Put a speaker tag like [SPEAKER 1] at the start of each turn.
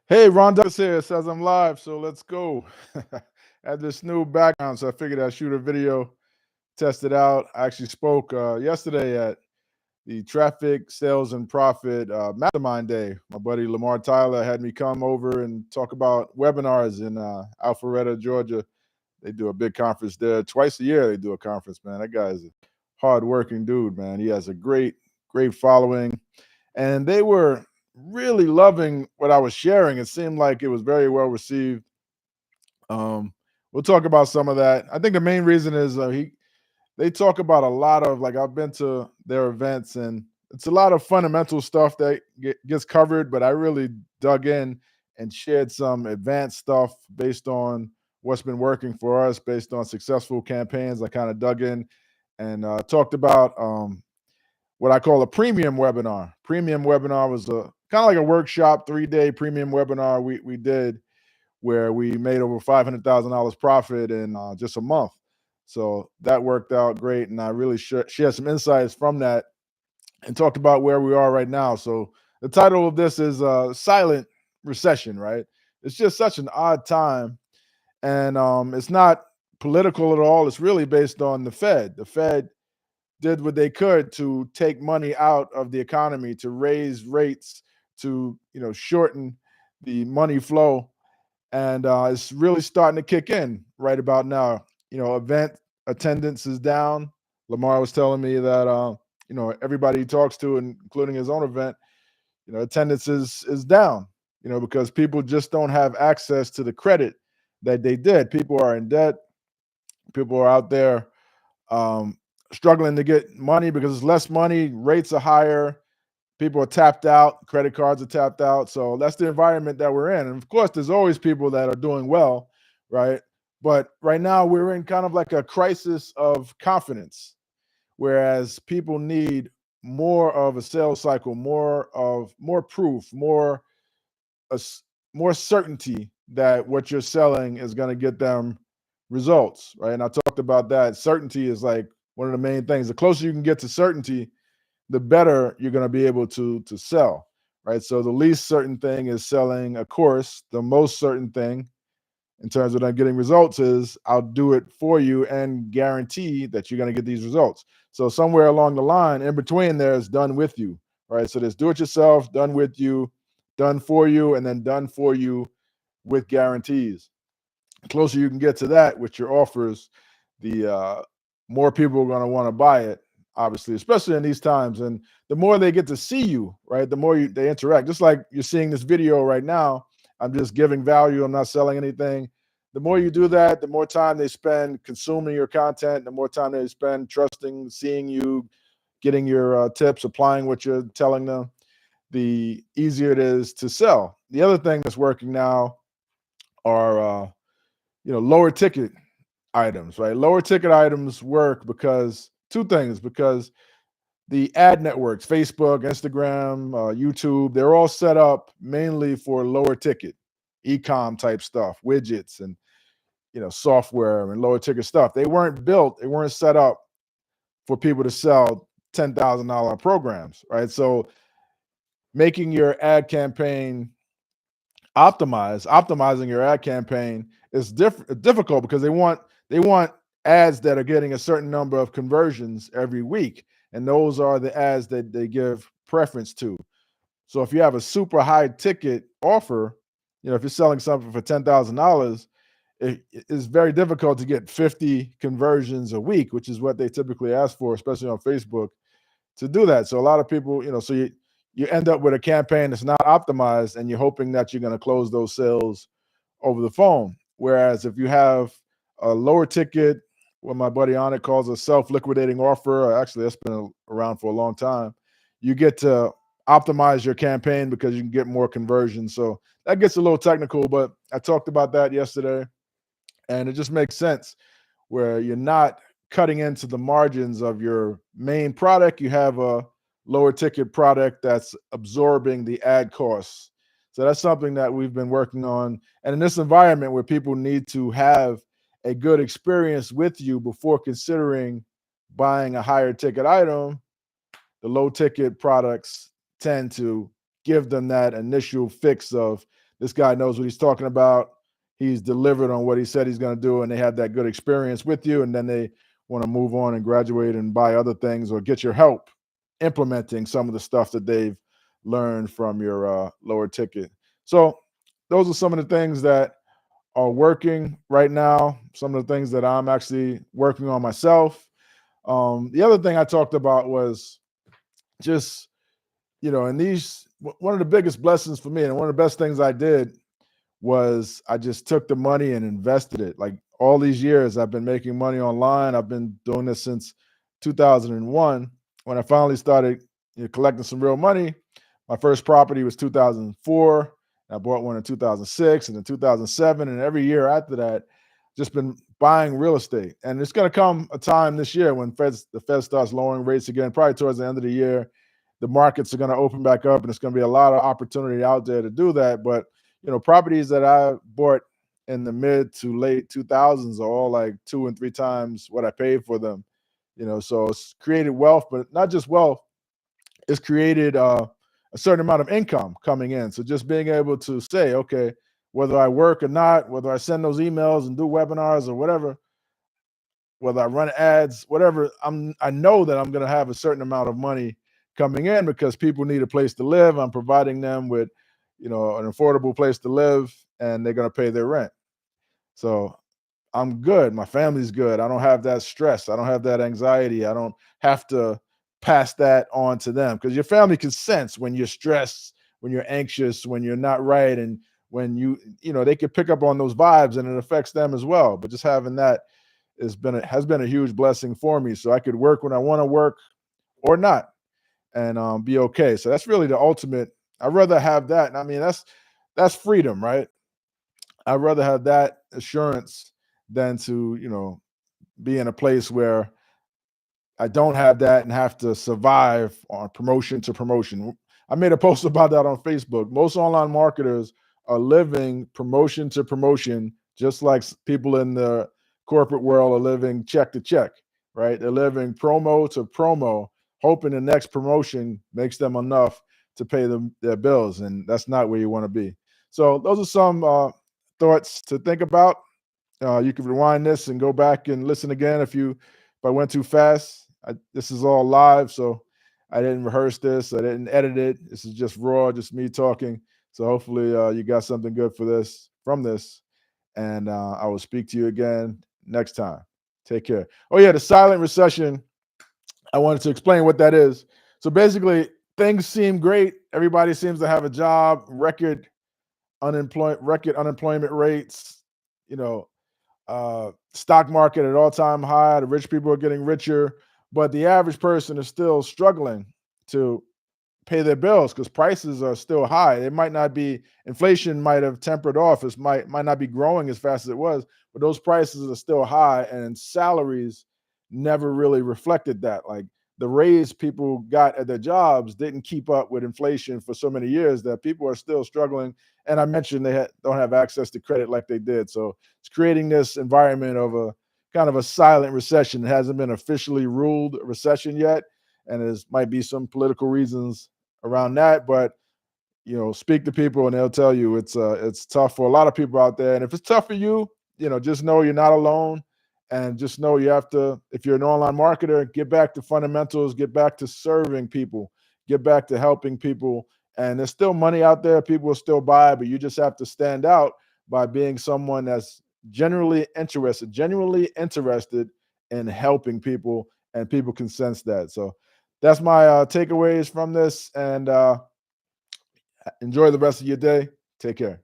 [SPEAKER 1] Hey, Ron Douglas here. It says I'm live, so let's go. Had this new background, so I figured I'd shoot a video, test it out. I actually spoke yesterday at the Traffic Sales and Profit Mastermind Day. My buddy Lamar Tyler had me come over and talk about webinars in Alpharetta, Georgia. They do a big conference there twice a year. They do a conference, man. That guy is a hard-working dude, man. He has a great following, and they were really loving what I was sharing. It seemed like it was very well received. We'll talk about some of that. I think the main reason is they talk about a lot of, like, I've been to their events, and it's a lot of fundamental stuff that gets covered, but I really dug in and shared some advanced stuff based on what's been working for us, based on successful campaigns. I kind of dug in and talked about what I call a premium webinar. Premium webinar was a kind of like a workshop, 3-day premium webinar we did where we made over $500,000 profit in just a month. So that worked out great, and I really shared some insights from that and talked about where we are right now. So the title of this is "Silent Recession." Right? It's just such an odd time, and it's not political at all. It's really based on the Fed. The Fed did what they could to take money out of the economy, to raise rates, to shorten the money flow, and it's really starting to kick in right about now. Event attendance is down. Lamar was telling me that everybody he talks to, including his own event, attendance is down. Because people just don't have access to the credit that they did. People are in debt. People are out there um, struggling to get money because it's less money. Rates are higher. People are tapped out, credit cards are tapped out. So that's the environment that we're in. And of course, there's always people that are doing well, right? But right now we're in kind of like a crisis of confidence, whereas people need more of a sales cycle, more proof, a s- more certainty that what you're selling is going to get them results, right? And I talked about that. Certainty is like one of the main things. The closer you can get to certainty, the better you're going to be able to sell, right? So the least certain thing is selling a course. The most certain thing in terms of not getting results is I'll do it for you and guarantee that you're going to get these results. So somewhere along the line, in between, there's done with you, right? So there's do it yourself, done with you, done for you, and then done for you with guarantees. The closer you can get to that with your offers, the more people are going to want to buy it, obviously, especially in these times. And the more they get to see you, right, the more they interact. Just like you're seeing this video right now, I'm just giving value. I'm not selling anything. The more you do that, the more time they spend consuming your content, the more time they spend trusting, seeing you, getting your tips, applying what you're telling them, the easier it is to sell. The other thing that's working now are lower ticket items, right? Lower ticket items work because two things, because the ad networks, Facebook, Instagram, YouTube, they're all set up mainly for lower ticket, e-com type stuff, widgets and software and lower ticket stuff. They weren't set up for people to sell $10,000 programs, right? So making your ad campaign optimizing your ad campaign is difficult because they want ads that are getting a certain number of conversions every week, and those are the ads that they give preference to. So if you have a super high ticket offer, if you're selling something for $10,000, it is very difficult to get 50 conversions a week, which is what they typically ask for, especially on Facebook, to do that. So a lot of people, so you end up with a campaign that's not optimized, and you're hoping that you're going to close those sales over the phone. Whereas if you have a lower ticket, what my buddy on it calls a self-liquidating offer, actually that's been around for a long time, you get to optimize your campaign because you can get more conversions. So that gets a little technical, but I talked about that yesterday, and it just makes sense where you're not cutting into the margins of your main product. You have a lower ticket product that's absorbing the ad costs. So that's something that we've been working on. And in this environment where people need to have a good experience with you before considering buying a higher ticket item, the low ticket products tend to give them that initial fix of this guy knows what he's talking about. He's delivered on what he said he's going to do, and they had that good experience with you, and then they want to move on and graduate and buy other things or get your help implementing some of the stuff that they've learned from your lower ticket. So those are some of the things that are working right now. Some of the things that I'm actually working on myself. The other thing I talked about was just, and one of the biggest blessings for me, and one of the best things I did was I just took the money and invested it. Like all these years, I've been making money online. I've been doing this since 2001. When I finally started collecting some real money, my first property was 2004. I bought one in 2006 and in 2007. And every year after that, just been buying real estate. And it's going to come a time this year when the Fed starts lowering rates again, probably towards the end of the year. The markets are going to open back up, and it's going to be a lot of opportunity out there to do that. But properties that I bought in the mid to late 2000s are all like 2 and 3 times what I paid for them. So it's created wealth, but not just wealth. It's created a certain amount of income coming in. So just being able to say, okay, whether I work or not, whether I send those emails and do webinars or whatever, whether I run ads, whatever, I know that I'm going to have a certain amount of money coming in because people need a place to live. I'm providing them with, an affordable place to live, and they're going to pay their rent. So I'm good. My family's good. I don't have that stress. I don't have that anxiety. I don't have to pass that on to them, because your family can sense when you're stressed, when you're anxious, when you're not right, and when they can pick up on those vibes, and it affects them as well. But just having that has been a huge blessing for me, so I could work when I want to work or not, and be okay. So that's really the ultimate. I'd rather have that. And I mean, that's freedom, right? I'd rather have that assurance than to, be in a place where I don't have that and have to survive on promotion to promotion. I made a post about that on Facebook. Most online marketers are living promotion to promotion, just like people in the corporate world are living check to check, right? They're living promo to promo, hoping the next promotion makes them enough to pay their bills. And that's not where you want to be. So those are some thoughts to think about. You can rewind this and go back and listen again if I went too fast. This is all live, so I didn't rehearse this. I didn't edit it. This is just raw, just me talking. So hopefully you got something good from this, and I will speak to you again next time. Take care. Oh yeah, the silent recession. I wanted to explain what that is. So basically, things seem great. Everybody seems to have a job. Record unemployment rates. Stock market at all-time high. The rich people are getting richer, but the average person is still struggling to pay their bills because prices are still high. It might not be inflation might have tempered off. It might not be growing as fast as it was, but those prices are still high, and salaries never really reflected that. Like the raise people got at their jobs didn't keep up with inflation for so many years that people are still struggling. And I mentioned they don't have access to credit like they did. So it's creating this environment of a kind of a silent recession. It hasn't been officially ruled a recession yet, and there might be some political reasons around that. But speak to people and they'll tell you it's tough for a lot of people out there. And if it's tough for you, just know you're not alone. And just know you have to, if you're an online marketer, get back to fundamentals, get back to serving people, get back to helping people. And there's still money out there. People will still buy, but you just have to stand out by being someone that's genuinely interested in helping people, and people can sense that. So that's my takeaways from this. And enjoy the rest of your day. Take care.